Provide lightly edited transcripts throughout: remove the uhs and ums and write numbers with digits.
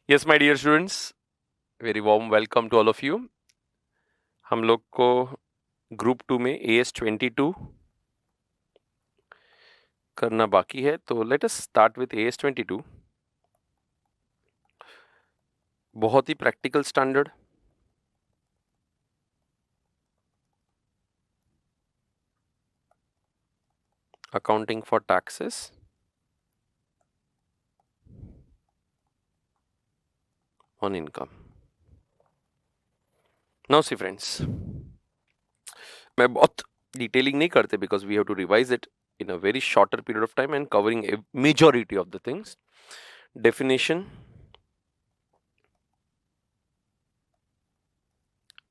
Yes my dear students, very warm welcome to all of you. हम लोग को group 2 में AS22 करना बाकी है, तो let us start with AS22। बहुत ही practical standard, accounting for taxes on income. Now see friends, मैं बहुत डिटेलिंग नहीं करते because we have to revise it in a very shorter period of time and covering a majority of the things. Definition,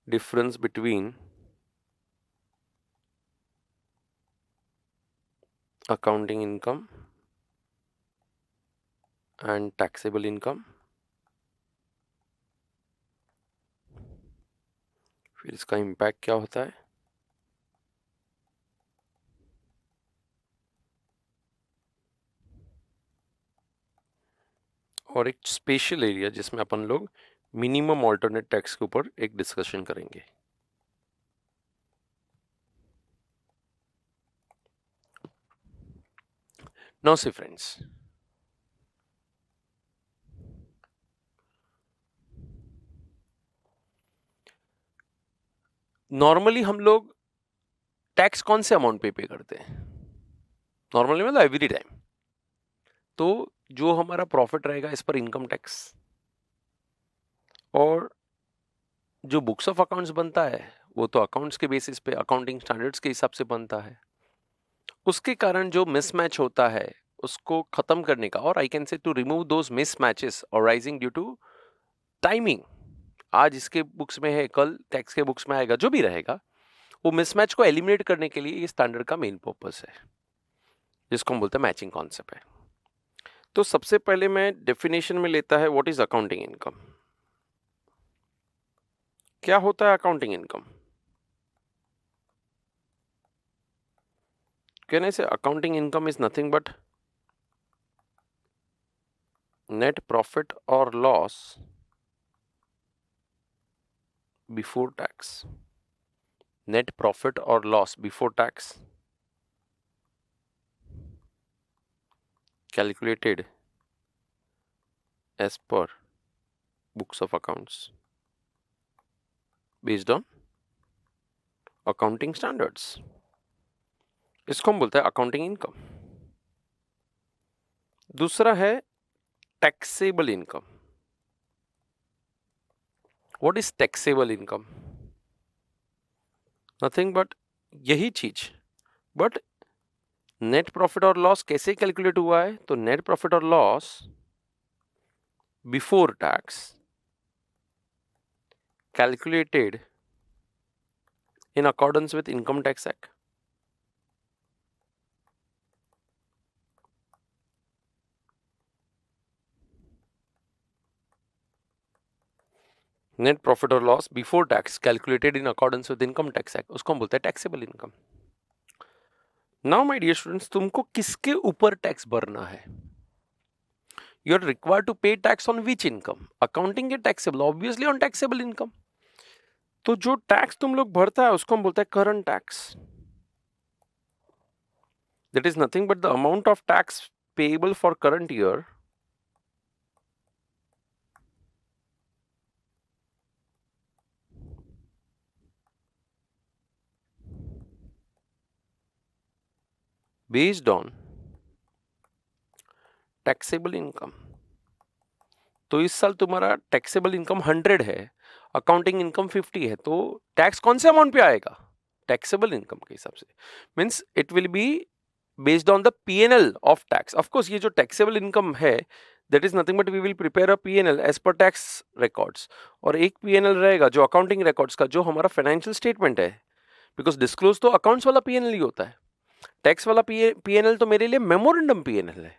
difference between accounting income and taxable income, फिर इसका impact क्या होता है, और एक स्पेशल एरिया जिसमें अपन लोग minimum alternate tax के ऊपर एक डिस्कशन करेंगे। नाउ सी फ्रेंड्स, नॉर्मली हम लोग टैक्स कौन से अमाउंट पे करते हैं? नॉर्मली मतलब एवरी टाइम। तो जो हमारा प्रॉफिट रहेगा इस पर इनकम टैक्स, और जो बुक्स ऑफ अकाउंट्स बनता है वो तो अकाउंट्स के बेसिस पे अकाउंटिंग स्टैंडर्ड्स के हिसाब से बनता है। उसके कारण जो मिसमैच होता है उसको खत्म करने का, और I can say to remove those mismatches arising due to timing. आज इसके बुक्स में है, कल टैक्स के बुक्स में आएगा, जो भी रहेगा वो मिसमैच को एलिमिनेट करने के लिए ये स्टैंडर्ड का मेन पर्पस है, जिसको हम बोलते हैं मैचिंग कॉन्सेप्ट है। तो सबसे पहले मैं डेफिनेशन में लेता है व्हाट इज अकाउंटिंग इनकम। क्या होता है accounting income? Can I say accounting income is nothing but net profit और loss before tax. Net profit और loss before tax calculated as per books of accounts based on accounting standards। इसको हम बोलते हैं accounting income. दूसरा है taxable income. What is taxable income? Nothing but यही चीज, बट नेट प्रॉफिट और लॉस कैसे कैलकुलेट हुआ है? तो नेट प्रॉफिट और loss before tax calculated in accordance with Income Tax Act। Net profit और loss before tax calculated in accordance with income tax act, उसको हम बोलते हैं taxable income. Now my dear students, तुमको किसके ऊपर टैक्स भरना है? यू आर रिक्वायर्ड टू पे tax on which income? Accounting के taxable, obviously on taxable income. तो जो टैक्स तुम लोग भरता है उसको हम बोलते हैं current tax. That is nothing but the amount of tax payable for current year based on taxable income. तो इस साल तुम्हारा टैक्सेबल इनकम 100 है, अकाउंटिंग इनकम 50 है, तो टैक्स कौन से अमाउंट पे आएगा? टैक्सेबल इनकम के हिसाब से। Means it will be based on the PNL of tax. Of course ये जो टैक्सेबल इनकम है that is nothing but we will prepare a PNL as per tax records, और एक पीएनएल रहेगा जो अकाउंटिंग रिकॉर्ड्स का, जो हमारा फाइनेंशियल स्टेटमेंट है। बिकॉज डिस्क्लोज तो अकाउंट्स वाला पीएनएल ही होता है, टैक्स वाला पीएनएल तो मेरे लिए मेमोरेंडम पीएनएल है,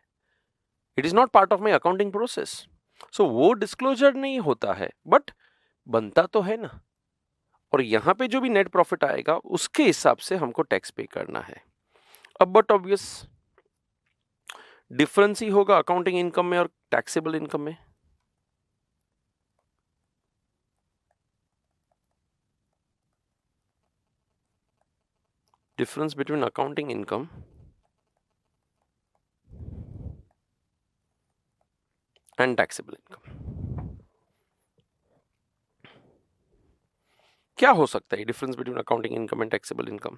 it is not part of my accounting process. So वो डिस्क्लोजर नहीं होता है, बट बनता तो है ना। और यहां पे जो भी नेट प्रॉफिट आएगा उसके हिसाब से हमको टैक्स पे करना है। अब बट ऑब्वियस डिफरेंस ही होगा अकाउंटिंग इनकम में और टैक्सेबल इनकम में। difference between accounting income and taxable income. क्या हो सकता है difference between accounting income and taxable income?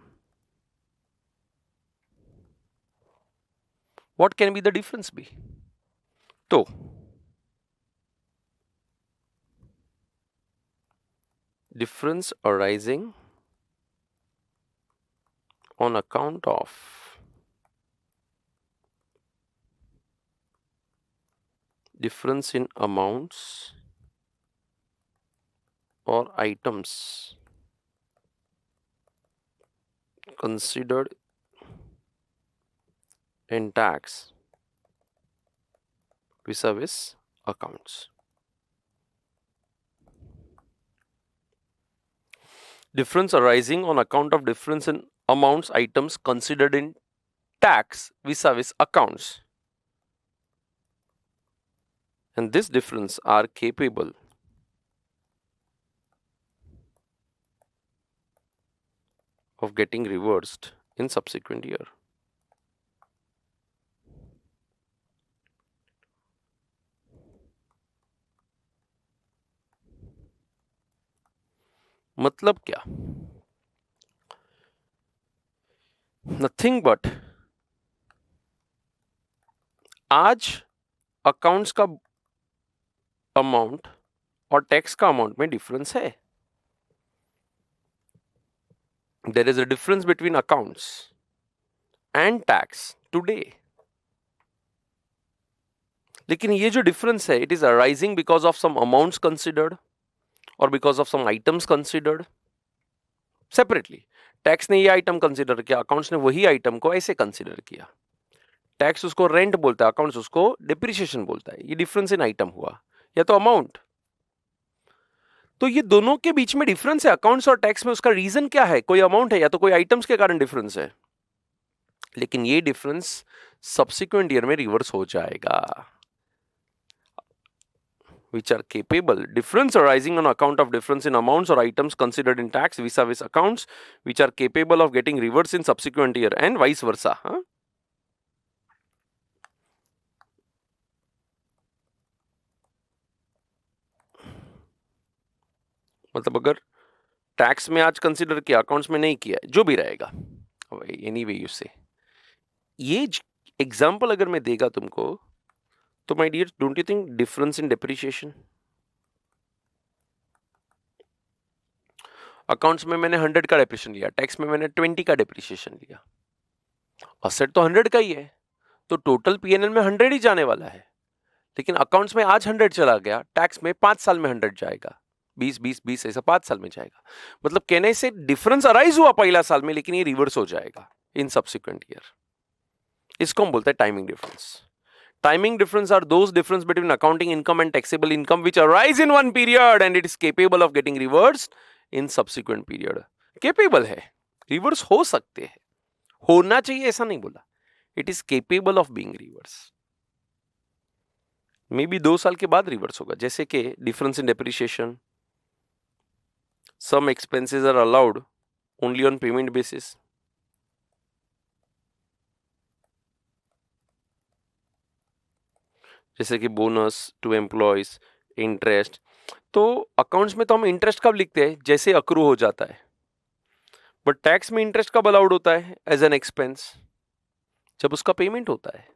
What can be the difference be? तो difference arising on account of difference in amounts or items considered in tax vis-a-vis accounts. Difference arising on account of difference in amounts items considered in tax vis-a-vis accounts, and this difference are capable of getting reversed in subsequent year. मतलब क्या? Nothing but आज accounts का amount और tax का amount में difference है. There is a difference between accounts and tax today. लेकिन ये जो डिफरेंस है, it is arising because of some amounts considered और because of some items considered separately. Tax ने ये आइटम कंसिडर किया, अकाउंट्स ने वही आइटम को ऐसे कंसिडर किया. टैक्स उसको रेंट बोलता है, अकाउंट्स उसको डिप्रिसिएशन बोलता है. ये डिफरेंस इन आइटम हुआ या तो अमाउंट. तो ये दोनों के बीच में डिफरेंस है अकाउंट्स और टैक्स में. उसका रीजन क्या है? कोई अमाउंट है या तो कोई आइटम्स के कारण डिफरेंस है. लेकिन ये डिफरेंस सब्सिक्वेंट ईयर में रिवर्स हो जाएगा. which are capable, difference arising on account of difference in amounts or items considered in tax vis-a-vis accounts, which are capable of getting reversed in subsequent year and vice versa. मतलब अगर tax में आज consider किया, accounts में नहीं किया, जो भी रहेगा, एनीवे यू से. ये एग्जांपल अगर मैं देगा तुमको, तो my dear, don't you think difference in depreciation? Accounts में मैंने 100 का डेप्रिसिएशन लिया, टैक्स में मैंने 20 का डेप्रिसिएशन लिया. असेट तो 100 का ही है, तो टोटल पीएनएल में 100 ही जाने वाला है. लेकिन अकाउंट्स में आज 100 चला गया, टैक्स में 5 साल में 100 जाएगा, 20 ऐसा 5 साल में जाएगा. मतलब कहने से डिफरेंस अराइज हुआ पहला साल में, लेकिन ये रिवर्स हो जाएगा इन सब्सिक्वेंट ईयर. इसको हम बोलते हैं timing difference. Timing difference are those difference between accounting income and taxable income which arise in one period and it is capable of getting reversed in subsequent period. Capable है, reverse हो सकते हैं, होना चाहिए ऐसा नहीं बोला. It is capable of being reverse. May be 2 साल के बाद रिवर्स होगा. जैसे कि difference in depreciation, some expenses are allowed only on payment basis. जैसे कि बोनस टू एम्प्लॉयज, इंटरेस्ट. तो अकाउंट्स में तो हम इंटरेस्ट कब लिखते हैं? जैसे अक्रू हो जाता है. बट टैक्स में इंटरेस्ट कब अलाउड होता है एज एन एक्सपेंस? जब उसका पेमेंट होता है.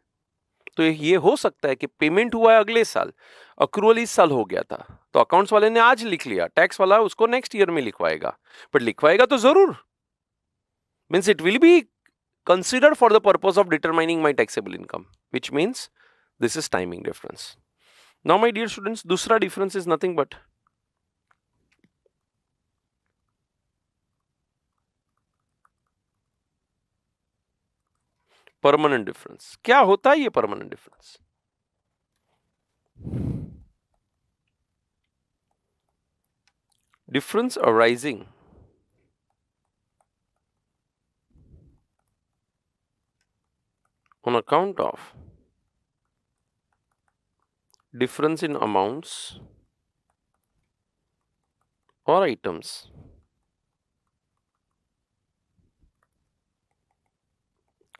तो ये हो सकता है कि पेमेंट हुआ है अगले साल, अक्रूवल इस साल हो गया था, तो अकाउंट्स वाले ने आज लिख लिया, टैक्स वाला उसको नेक्स्ट ईयर में लिखवाएगा. बट लिखवाएगा तो जरूर. Means it will B considered for the purpose of determining my taxable income, which means this is timing difference. Now my dear students, दूसरा difference is nothing but permanent difference. क्या होता है ये permanent difference? Difference arising on account of difference in amounts or items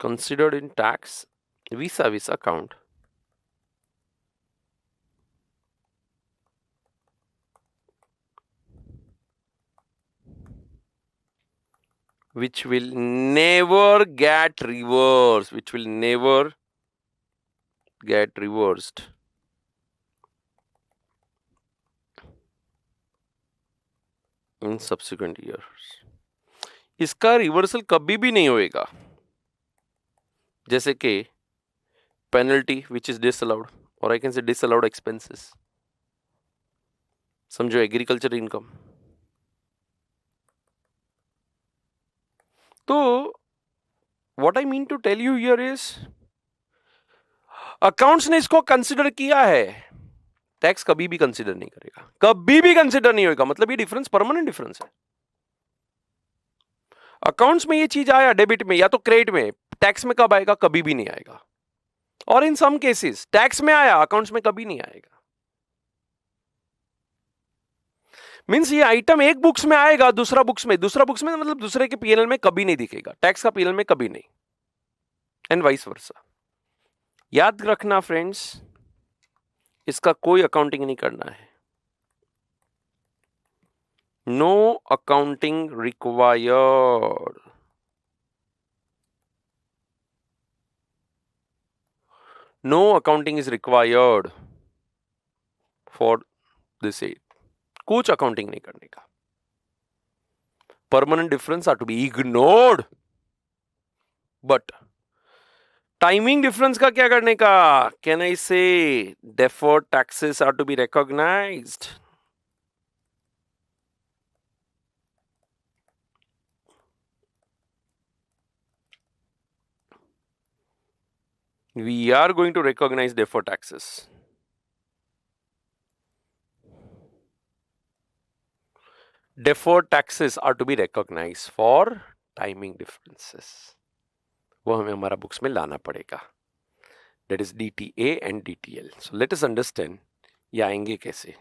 considered in tax vis-a-vis account which will never get reversed, which will never get reversed in subsequent years. इसका reversal कभी भी नहीं होएगा, जैसे कि penalty which is disallowed, और I can say disallowed expenses. समझो agriculture income. तो what I mean to tell you here is, accounts ने इसको कंसिडर किया है, टैक्स कभी भी कंसिडर नहीं करेगा, कभी भी कंसिडर नहीं होगा. मतलब ये डिफरेंस परमानेंट डिफरेंस है. अकाउंट्स में ये चीज आया डेबिट में या तो क्रेडिट में, टैक्स में कब आएगा? कभी भी नहीं आएगा. और इन सम केसेस टैक्स में आया, अकाउंट्स में कभी नहीं आएगा. मींस ये आइटम एक बुक्स में आएगा, दूसरा बुक्स में मतलब दूसरे के पीएनएल में कभी नहीं दिखेगा, टैक्स का पीएनएल में कभी नहीं, एंड वाइस वर्सा. याद रखना फ्रेंड्स, इसका कोई अकाउंटिंग नहीं करना है. No accounting required. No accounting is required for this add. कुछ अकाउंटिंग नहीं करने का. Permanent difference are to be ignored. But timing difference का क्या करने का? Can I say deferred taxes are to be recognised. We are going to recognize deferred taxes. Deferred taxes are to be recognized for timing differences. वो हमें हमारा books में लाना पड़ेगा. That is DTA and DTL. So let us understand ये आएंगे कैसे.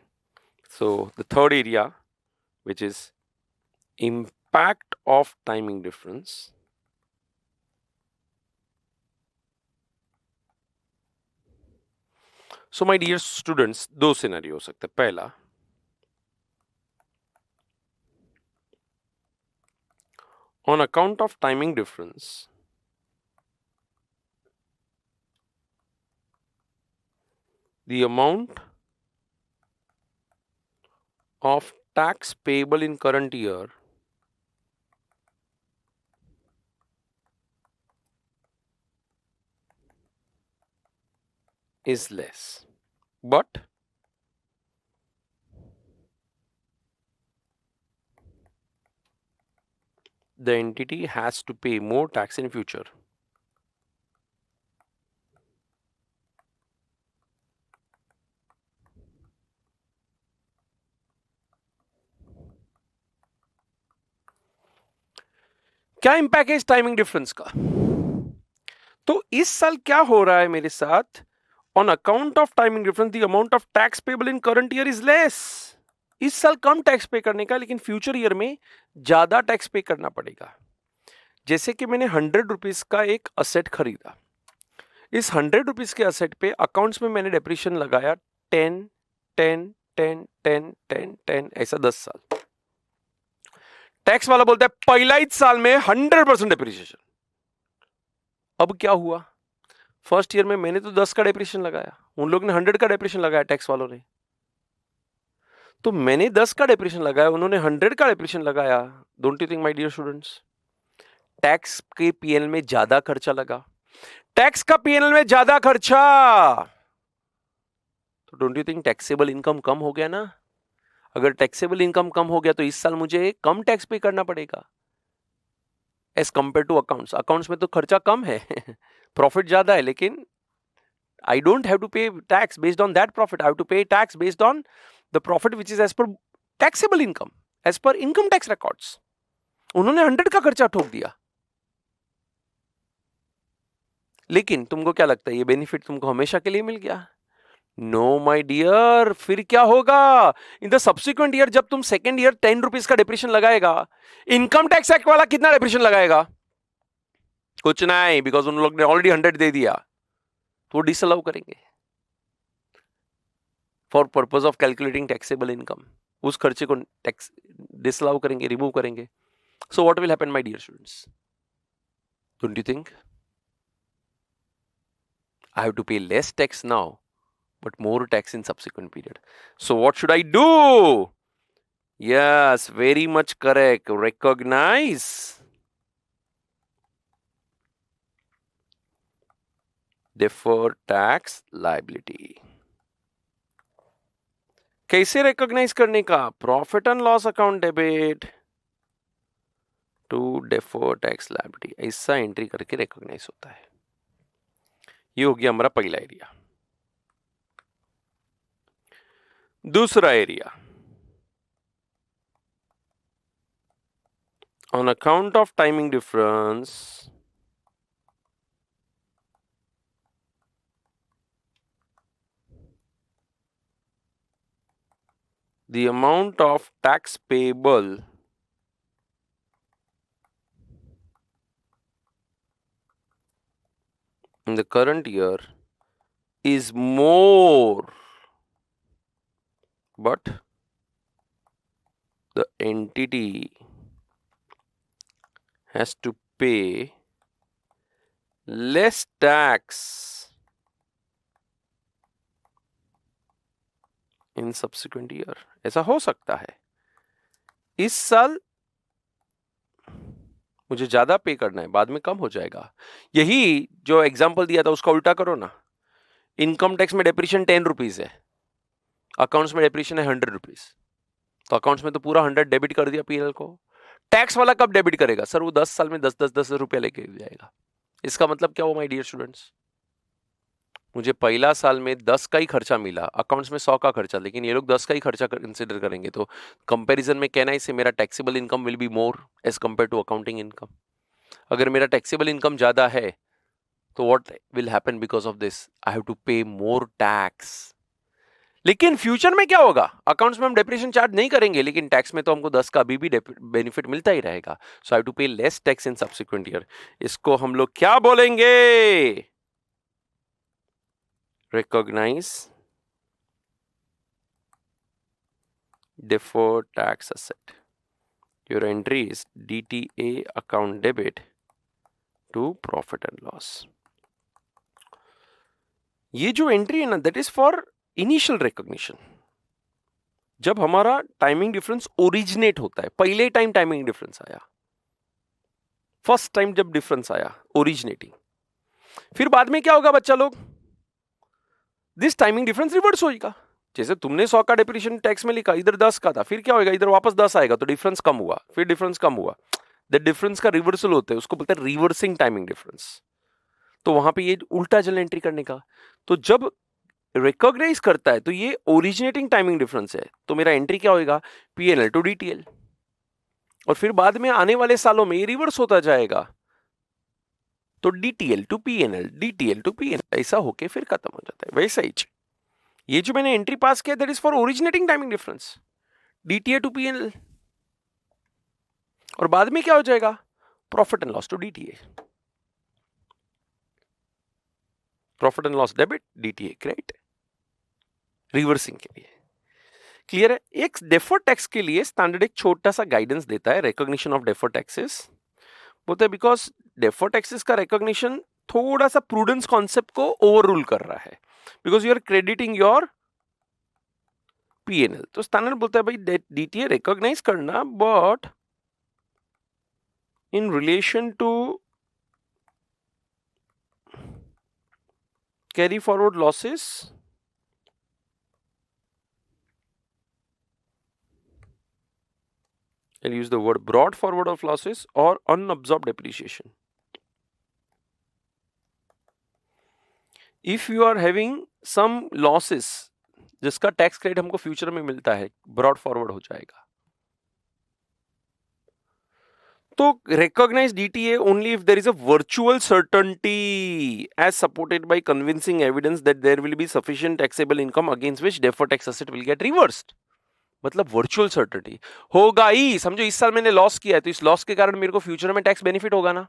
So the third area, which is impact of timing difference. So my dear students, दो सिनेरियो हो सकते हैं. पहला, on account of timing difference, the amount of tax payable in current year is less, but the entity has to pay more tax in future. क्या impact है इस timing difference का? तो इस साल क्या हो रहा है मेरे साथ? On account of timing difference, the amount of tax payable in current year is less. इस साल कम टैक्स पे करने का, लेकिन फ्यूचर ईयर में ज्यादा टैक्स पे करना पड़ेगा. जैसे कि मैंने 100 रुपीज का एक असेट खरीदा. इस 100 रुपीज के असेट पे अकाउंट्स में मैंने डेप्रिसिएशन लगाया 10, 10, 10, 10, 10, 10, ऐसा 10 साल. टैक्स वाला बोलता है पहला ही साल में 100% डेप्रिसिएशन. अब क्या हुआ? फर्स्ट ईयर में मैंने तो 10 का डेप्रिसिएशन लगाया, उन लोगों ने 100 का डेप्रिसिएशन लगाया, टैक्स वालों ने. तो मैंने 10 का डेप्रिसिएशन लगाया, उन्होंने 100 का डेप्रिसिएशन लगाया. Don't you think my dear students, tax के पीएनएल में ज्यादा खर्चा लगा? टैक्स का पीएनएल में ज्यादा खर्चा, तो don't you think taxable income कम हो गया ना? अगर टैक्सेबल इनकम कम हो गया तो इस साल मुझे कम टैक्स पे करना पड़ेगा as compare to accounts. Accounts में तो खर्चा कम है, प्रॉफिट ज्यादा है, लेकिन I don't have to pay tax based on that profit. I have to pay tax based on the profit which is as per taxable income, as per income tax records. उन्होंने 100 का खर्चा ठोक दिया. लेकिन तुमको क्या लगता है ये बेनिफिट तुमको हमेशा के लिए मिल गया? No my dear. फिर क्या होगा इन द सब्सिक्वेंट ईयर? जब तुम सेकेंड ईयर 10 रुपीज का डेप्रिसिएशन लगाएगा, इनकम टैक्स एक्ट वाला कितना डेप्रिसिएशन लगाएगा? कुछ नहीं, बिकॉज उन लोग ने ऑलरेडी 100 दे दिया, तो वो डिसअलाउ करेंगे for purpose of calculating taxable income. उस खर्चे को टैक्स डिसअलाउ करेंगे, रिमूव करेंगे। So what will happen my dear students? Don't you think I have to pay less tax now, but more tax in subsequent period? So what should I do? Yes, very much correct. Recognize deferred tax liability. कैसे recognise करने का? Profit and loss account debit to deferred tax liability, ऐसा entry करके recognise होता है। ये हो गया हमारा पहला एरिया। दूसरा area, on account of timing difference, the amount of tax payable in the current year is more, but the entity has to pay less tax in subsequent year. ऐसा हो सकता है इस साल मुझे ज्यादा पे करना है, बाद में कम हो जाएगा। यही जो एग्जांपल दिया था उसका उल्टा करो ना। इनकम टैक्स में डेप्रिशिएशन 10 रुपीज है, अकाउंट्स में डेप्रिशिएशन है 100 रुपीज, तो अकाउंट्स में तो पूरा 100 डेबिट कर दिया पीएनएल को। टैक्स वाला कब डेबिट करेगा? सर वो 10 साल में 10 रुपया लेके जाएगा। इसका मतलब क्या हुआ माय डियर स्टूडेंट्स? मुझे पहला साल में 10 का ही खर्चा मिला, अकाउंट्स में 100 का खर्चा, लेकिन ये लोग 10 का ही खर्चा कंसिडर करेंगे, तो कंपैरिजन में कहना इससे मेरा taxable income will be more as compare to accounting income. अगर मेरा टैक्सेबल इनकम ज्यादा है तो what will happen because of this? I have to pay more tax. लेकिन फ्यूचर में क्या होगा? अकाउंट्स में हम डेप्रिसिएशन चार्ज नहीं करेंगे, लेकिन टैक्स में तो हमको 10 का अभी भी बेनिफिट मिलता ही रहेगा। So I have to pay less tax in subsequent year. इसको हम लोग क्या बोलेंगे? Recognise deferred tax asset. Your entry is DTA account debit to profit and loss. ये जो एंट्री है ना, that is for initial recognition. जब हमारा टाइमिंग डिफरेंस ओरिजिनेट होता है, पहले टाइम टाइमिंग डिफरेंस आया, फर्स्ट टाइम जब डिफरेंस आया ओरिजिनेटिंग, फिर बाद में क्या होगा बच्चा लोग? दिस टाइमिंग डिफरेंस रिवर्स होगा। जैसे तुमने 100 का डेप्रिसिएशन टैक्स में लिखा, इधर 10 का था, फिर क्या होगा? इधर वापस 10 आएगा, तो डिफरेंस कम हुआ, फिर डिफरेंस कम हुआ। द डिफरेंस का रिवर्सल होता है, उसको बोलते हैं रिवर्सिंग टाइमिंग डिफरेंस। तो वहां पे ये उल्टा चल एंट्री करने का। तो जब रिकॉग्नाइज करता है तो ये ओरिजिनेटिंग टाइमिंग डिफरेंस है, तो मेरा एंट्री क्या होगा? PNL to DTL. और फिर बाद में आने वाले सालों में ये रिवर्स होता जाएगा, तो DTL to PNL, DTL to PNL, ऐसा होके फिर खत्म हो जाता है। वैसा ही ये जो मैंने एंट्री पास किया, that is for originating timing difference, DTA to PNL. और बाद में क्या हो जाएगा? Profit and loss to DTA, profit and loss debit, DTA credit, reversing के लिए। क्लियर है? एक डेफर्ड टैक्स के लिए स्टैंडर्ड एक छोटा सा गाइडेंस देता है, रिकॉग्निशन ऑफ डेफर्ड टैक्सेस। बोलते हैं बिकॉज डेफर्ड टैक्सेस का रिकॉग्निशन थोड़ा सा प्रूडेंस कॉन्सेप्ट को ओवर रूल कर रहा है, because you are crediting your PNL. तो स्टैंडर्ड बोलता है भाई डीटीए रिकॉग्नाइज करना, but in relation to carry forward losses I'll use the word brought forward of losses or unabsorbed depreciation. If you are having some losses जिसका tax credit हमको future में मिलता है, ब्रॉड फॉरवर्ड हो जाएगा। तो recognize DTA only if there is a virtual certainty as supported by convincing evidence that there will be sufficient taxable income against which deferred tax asset will get reversed. मतलब virtual certainty होगा ही। समझो इस साल मैंने loss किया है, तो इस लॉस के कारण मेरे को फ्यूचर में टैक्स बेनिफिट होगा ना।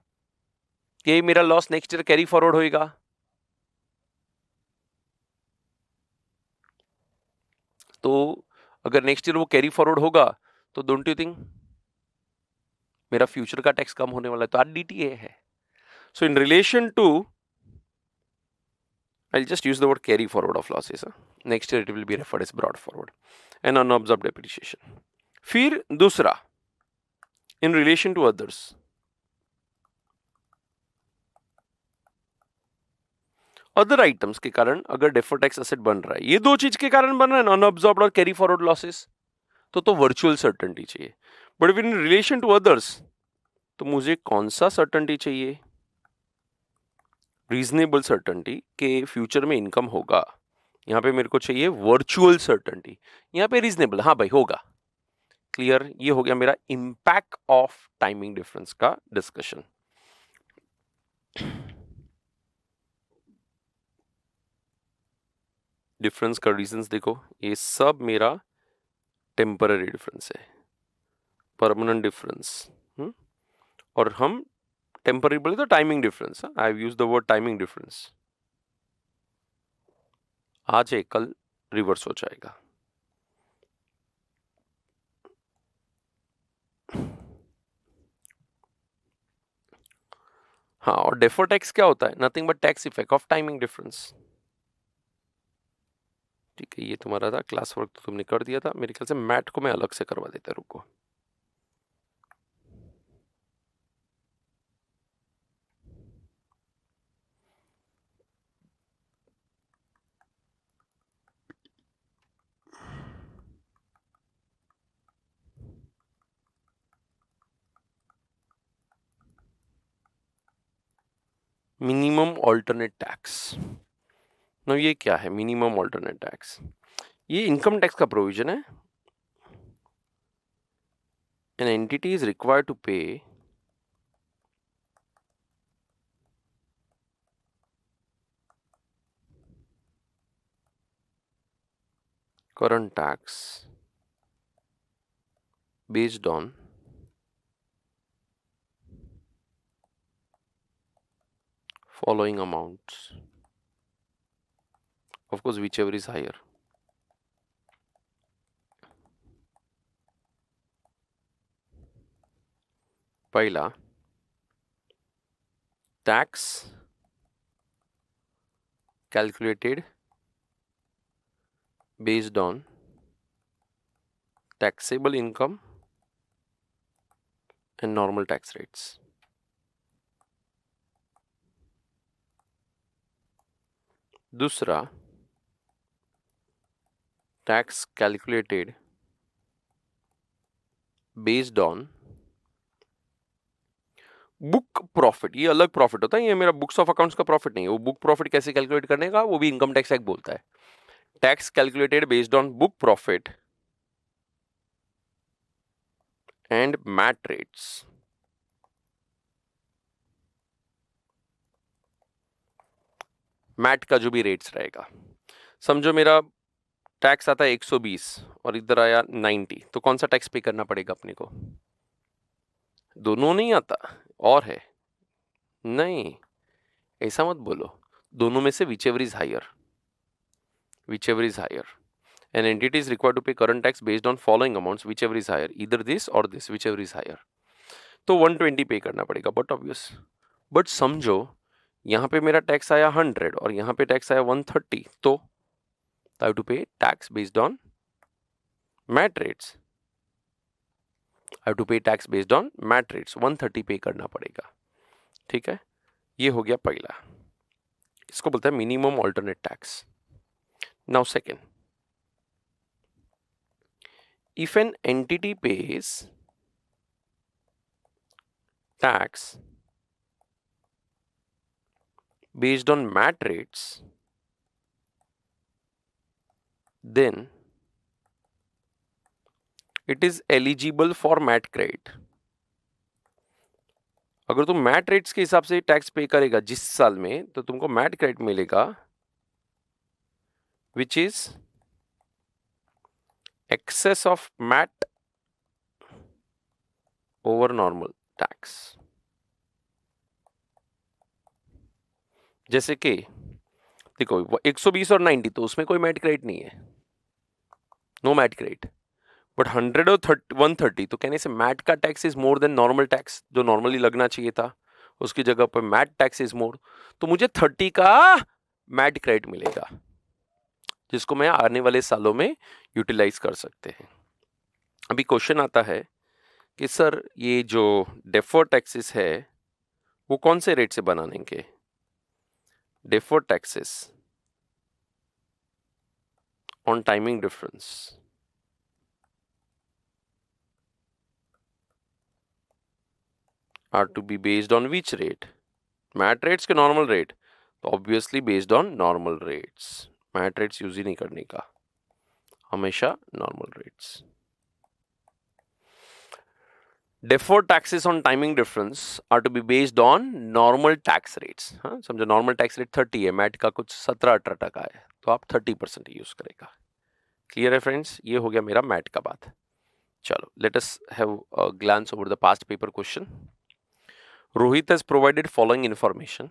कि मेरा loss next year carry forward होएगा। तो अगर नेक्स्ट ईयर वो कैरी फॉरवर्ड होगा तो डोंट यू थिंक मेरा फ्यूचर का टैक्स कम होने वाला है, तो आज डीटीए है। So in relation to, I'll just use the word carry forward of losses. Next year it will be referred as brought forward and unabsorbed depreciation. फिर दूसरा, in relation to others, other items के कारण अगर deferred tax asset बन रहा है, ये दो चीज के कारण बन रहा है, अनअब्सॉर्ब्ड और कैरी फॉरवर्ड लॉसेस, तो वर्चुअल सर्टेनिटी चाहिए। But in relation to others, तो मुझे कौन सा सर्टेनिटी चाहिए? रीजनेबल सर्टेनिटी के फ्यूचर में इनकम होगा। यहाँ पे मेरे को चाहिए वर्चुअल सर्टेनिटी, यहाँ पे रीजनेबल, हाँ भाई होगा। क्लियर? ये हो गया मेरा इंपैक्ट ऑफ टाइमिंग डिफरेंस का डिस्कशन। डिफरेंस का रीजंस देखो, ये सब मेरा टेम्पररी डिफरेंस है, परमानेंट डिफरेंस। और हम टेम्पररी बोले तो timing difference, I have used the word timing difference. आज है, कल रिवर्स हो जाएगा। हाँ, और डेफर्ड टैक्स क्या होता है? Nothing but tax effect of timing difference. ठीक है, ये तुम्हारा था क्लास वर्क, तो तुमने कर दिया था। मेरे ख्याल से मैथ को मैं अलग से करवा देता, रुको। Minimum alternate tax. ना, ये क्या है मिनिमम ऑल्टरनेट टैक्स? ये इनकम टैक्स का प्रोविजन है। An entity is required to pay current tax based on following amounts, of course whichever is higher. पहला, tax calculated based on taxable income and normal tax rates. दूसरा, tax calculated based on book profit. ये अलग profit होता है, ये मेरा books of accounts का profit नहीं है। वो बुक प्रॉफिट कैसे कैलकुलेट करने का, वो भी इनकम टैक्स एक्ट बोलता है। Tax calculated based on book profit and MAT rates. MAT का जो भी रेट्स रहेगा, समझो मेरा टैक्स आता है 120 और इधर आया 90, तो कौन सा टैक्स पे करना पड़ेगा अपने को? दोनों नहीं आता और है? नहीं, ऐसा मत बोलो। दोनों में से whichever is higher, whichever is higher. An entity is required to pay current tax based on following amounts, whichever is higher, either this or this, whichever is higher. तो 120 पे करना पड़ेगा, बट ऑब्वियस। बट समझो यहाँ पे मेरा tax आया 100 और यहाँ पे टैक्स आया 130, तो I have to pay tax based on MAT rates. I have to pay tax based on MAT rates. 130 पे करना पड़ेगा। ठीक है, ये हो गया पहला, इसको बोलते हैं minimum alternate tax. Now second, if an entity pays tax based on MAT rates, then it is eligible for MAT credit. अगर तुम मैट रेट्स के हिसाब से टैक्स पे करेगा जिस साल में, तो तुमको मैट क्रेडिट मिलेगा, which is excess of MAT over normal tax. जैसे कि देखो 120 और 90 तो उसमें कोई मैट क्रेडिट नहीं है, नो मैट क्रेडिट। बट 100 और 130 तो कहने से मैट का tax is more than normal tax, जो नॉर्मली लगना चाहिए था उसकी जगह पर मैट टैक्स इज मोर, तो मुझे 30 का मैट क्रेडिट मिलेगा जिसको मैं आने वाले सालों में यूटिलाइज कर सकते हैं। अभी क्वेश्चन आता है कि सर ये जो डेफर्ड टैक्सेस है वो कौन से रेट से बनानेंगे? Deferred taxes on timing difference are to be based on which rate? MAT rates के नॉर्मल रेट, तो obviously based on normal rates. MAT rates use ही नहीं करने का, हमेशा normal rates. Deferred taxes on timing difference are to be based on normal tax rates। हाँ समझो, normal tax rate 30 है, मैट का कुछ 17-18% है, तो आप 30% यूज करेगा। क्लियर है फ्रेंड्स? ये हो गया मेरा मैट का बात। चलो let us have a glance over the past paper question. Rohit has provided following information.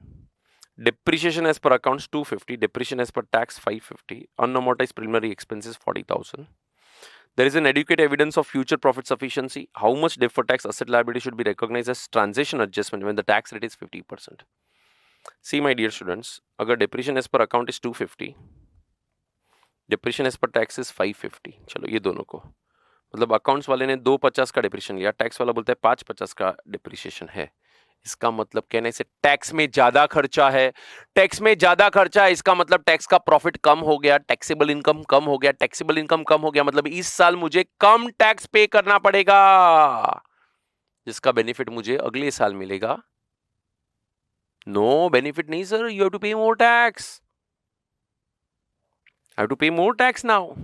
Depreciation as per accounts 250, depreciation as per tax 550, unamortized preliminary expenses 40,000. There is an adequate evidence of future profit sufficiency. How much deferred tax asset liability should be recognized as transition adjustment when the tax rate is 50%? See my dear students, अगर depreciation as per account is 250, depreciation as per tax is 550, चलो ये दोनों को, मतलब accounts वाले ने 250 का depreciation लिया, टैक्स वाला बोलता है 550 का डिप्रिशिएशन है। इसका मतलब कहने से टैक्स में ज्यादा खर्चा है, टैक्स में ज्यादा खर्चा है, इसका मतलब टैक्स का प्रॉफिट कम हो गया, टैक्सेबल इनकम कम हो गया, टैक्सेबल इनकम कम हो गया, मतलब इस साल मुझे कम टैक्स पे करना पड़ेगा, जिसका बेनिफिट मुझे अगले साल मिलेगा। नो बेनिफिट नहीं sir, you have to pay more tax, I have to pay more tax now.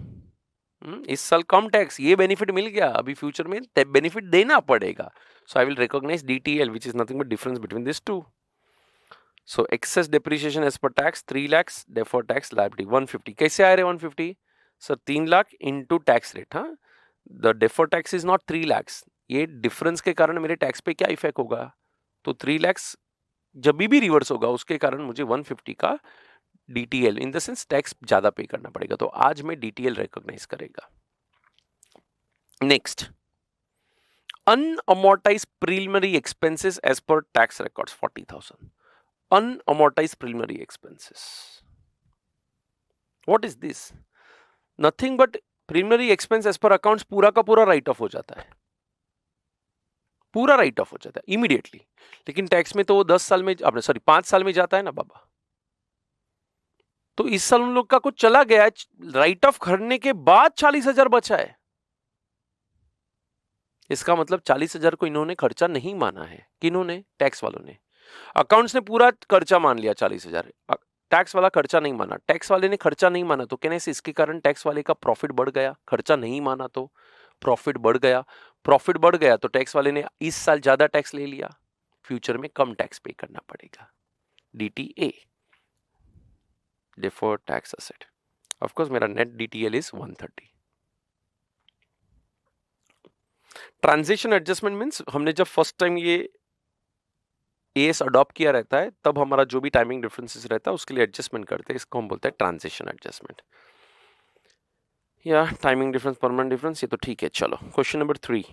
इस साल कम टैक्स, ये बेनिफिट मिल गया, अभी फ्यूचर में बेनिफिट देना पड़ेगा। So I will recognise DTL which is nothing but difference between these two. So excess depreciation as per tax 3 lakhs, deferred tax liability 150. कैसे आ रहे 150? Sir 3 lakh into tax rate. हाँ, the deferred tax is not 3 lakhs, ये difference के कारण मेरे tax पे क्या इफेक्ट होगा, तो 3 lakhs जब भी रिवर्स होगा उसके कारण मुझे 150 का DTL in the sales tax ज्यादा पे करना पड़ेगा, तो आज मैं DTL रिकॉग्नाइज करेगा। Next, unamortized preliminary expenses as per tax records 40,000. Unamortized preliminary expenses, what is this? Nothing but preliminary expense as per accounts पूरा का पूरा राइट ऑफ हो जाता है, पूरा राइट ऑफ हो जाता है इमीडिएटली, लेकिन टैक्स में तो वो 10 साल में, आपने सॉरी 5 साल में जाता है ना बाबा, तो इस साल उन लोग का कुछ चला गया, राइट ऑफ करने के बाद 40,000 बचा है, इसका मतलब 40,000 को इन्होंने खर्चा नहीं माना है। किन्होंने? टैक्स वालों ने। अकाउंट्स ने पूरा खर्चा मान लिया 40,000, टैक्स वाला खर्चा नहीं माना, टैक्स वाले ने खर्चा नहीं माना, तो कहने से इसके कारण टैक्स वाले का प्रॉफिट बढ़ गया, खर्चा नहीं माना तो प्रॉफिट बढ़ गया, प्रॉफिट बढ़ गया तो टैक्स वाले ने इस साल ज्यादा टैक्स ले लिया, फ्यूचर में कम टैक्स पे करना पड़ेगा। DTA, deferred tax asset. Of course मेरा net DTL is 130। Transition adjustment means हमने जब फर्स्ट टाइम ये AS अडॉप्ट किया रहता है तब हमारा जो भी टाइमिंग डिफरेंसेस रहता है उसके लिए एडजस्टमेंट करते हैं, इसको हम बोलते हैं ट्रांजिशन एडजस्टमेंट या टाइमिंग डिफरेंस, परमानेंट डिफरेंस, ये तो ठीक है। चलो question number 3,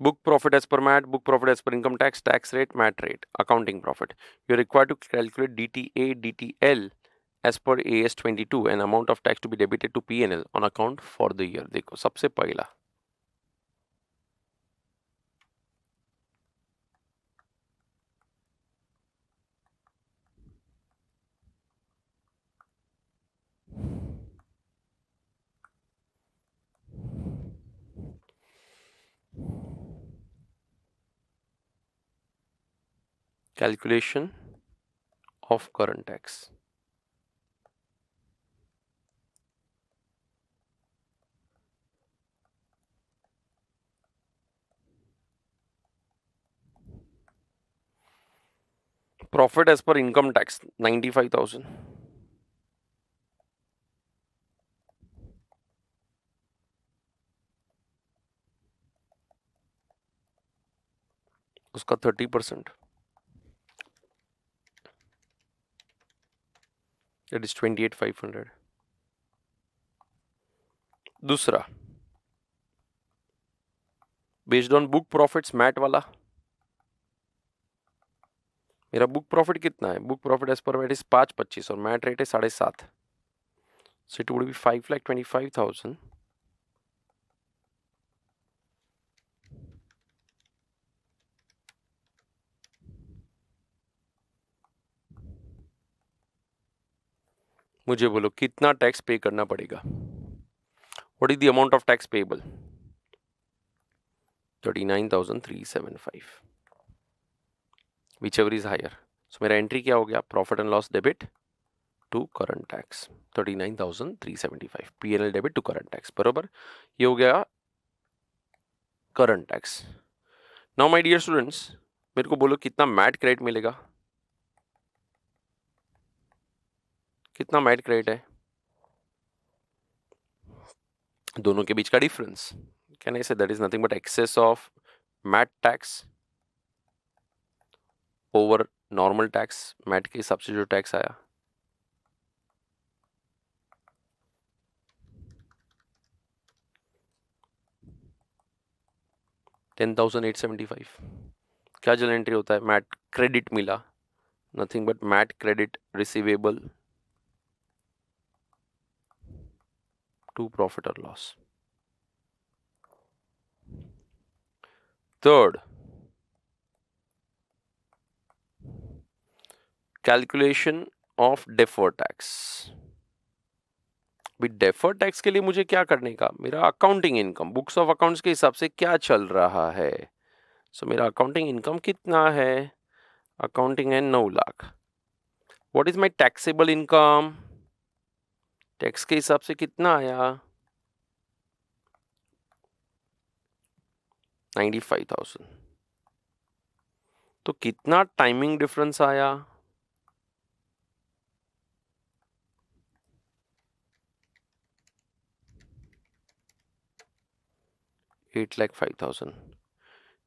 book profit as per MAT, book profit as per income tax, tax rate, MAT rate, accounting profit. You are required to calculate DTA, DTL as per AS 22 and amount of tax to be debited to P&L on account for the year। देखो सबसे पहला calculation of current tax। Profit as per income tax 95,000, उसका 30%, that is 28,500। दूसरा, based on book profits MAT वाला, मेरा book profit कितना है? Book profit as per MAT is 5,25 और मैट रेट है 7.5, सो इट वुड बी 5,25,000 मुझे बोलो कितना टैक्स पे करना पड़ेगा? What is the amount of tax payable? 39,375, whichever is higher। So मेरा एंट्री क्या हो गया? Profit and loss debit to current tax 39,375, PNL debit to current tax, बरोबर। ये हो गया current tax. Now my dear students, मेरे को बोलो कितना मैट क्रेडिट मिलेगा? कितना मैट क्रेडिट है? दोनों के बीच का difference, can I say that is nothing but excess of MAT tax over normal tax. MAT के हिसाब से जो टैक्स आया, $10,875। क्या जनरल एंट्री होता है? मैट क्रेडिट मिला, nothing but MAT credit receivable to profit और loss. Third, calculation of deferred tax. Deferred tax के लिए मुझे क्या करने का? मेरा accounting income, books of accounts के हिसाब से क्या चल रहा है। सो मेरा अकाउंटिंग इनकम कितना है? अकाउंटिंग है 9 lakh. What is my taxable income? Tax के हिसाब से कितना आया? 95,000। तो कितना टाइमिंग डिफरेंस आया? 8,05,000।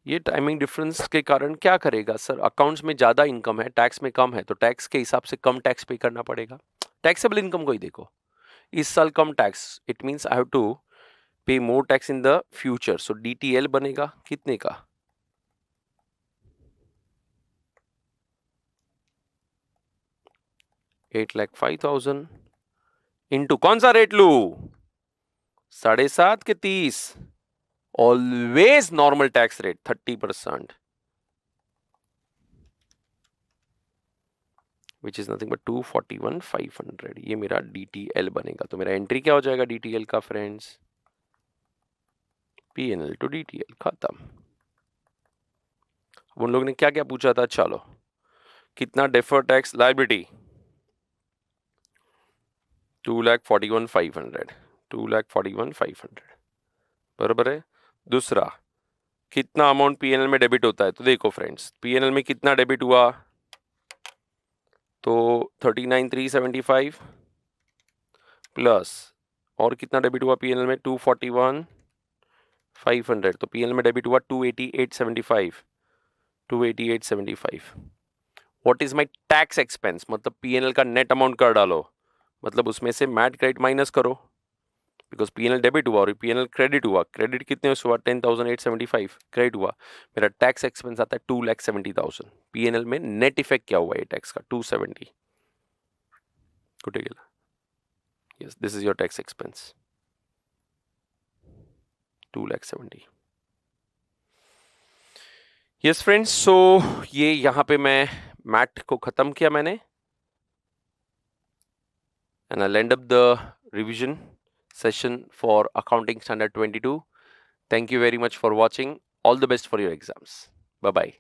ये टाइमिंग डिफरेंस के कारण क्या करेगा सर? अकाउंट्स में ज्यादा इनकम है, टैक्स में कम है, तो टैक्स के हिसाब से कम टैक्स पे करना पड़ेगा। टैक्सेबल इनकम को ही देखो, इस साल कम tax, it means I have to pay more tax in the future. So DTL बनेगा कितने का? 8,05,000 इंटू कौन सा रेट लू? 7.5 के 30, always normal tax rate 30%, which is nothing but 241,500। ये मेरा डीटीएल बनेगा। तो मेरा एंट्री क्या हो जाएगा डीटीएल का फ्रेंड्स? पीएनएल टू डीटीएल, खत्म। उन लोग ने क्या क्या पूछा था? चलो, कितना डेफर्ड टैक्स लायबिलिटी? 2,41,500, 2,41,500, बराबर है। दूसरा, कितना अमाउंट पीएनएल में डेबिट होता है? तो देखो फ्रेंड्स, पीएनएल में कितना डेबिट हुआ? तो 39,375 प्लस और कितना डेबिट हुआ पीएनएल में? 241,500। तो पीएनएल में डेबिट हुआ 288,75, 288,75। What is my tax expense? मतलब पीएनएल का नेट अमाउंट कर डालो, मतलब उसमें से मैट क्रेडिट माइनस करो, बिकॉज पीएनएल डेबिट हुआ और पीएनएल क्रेडिट हुआ। क्रेडिट कितने हुआ? 10,875। क्रेडिट हुआ, मेरा टैक्स एक्सपेंस आता है 2,70,000। पीएनएल में नेट इफेक्ट क्या हुआ ये टैक्स का? 270। कुठे गेला? Yes, this is your tax expense 2,70,000। Yes friends, so ये यहाँ पे मैं मैट को खत्म किया मैंने, and I'll end up the revision session for Accounting Standard 22. Thank you very much for watching. All the best for your exams. Bye-bye.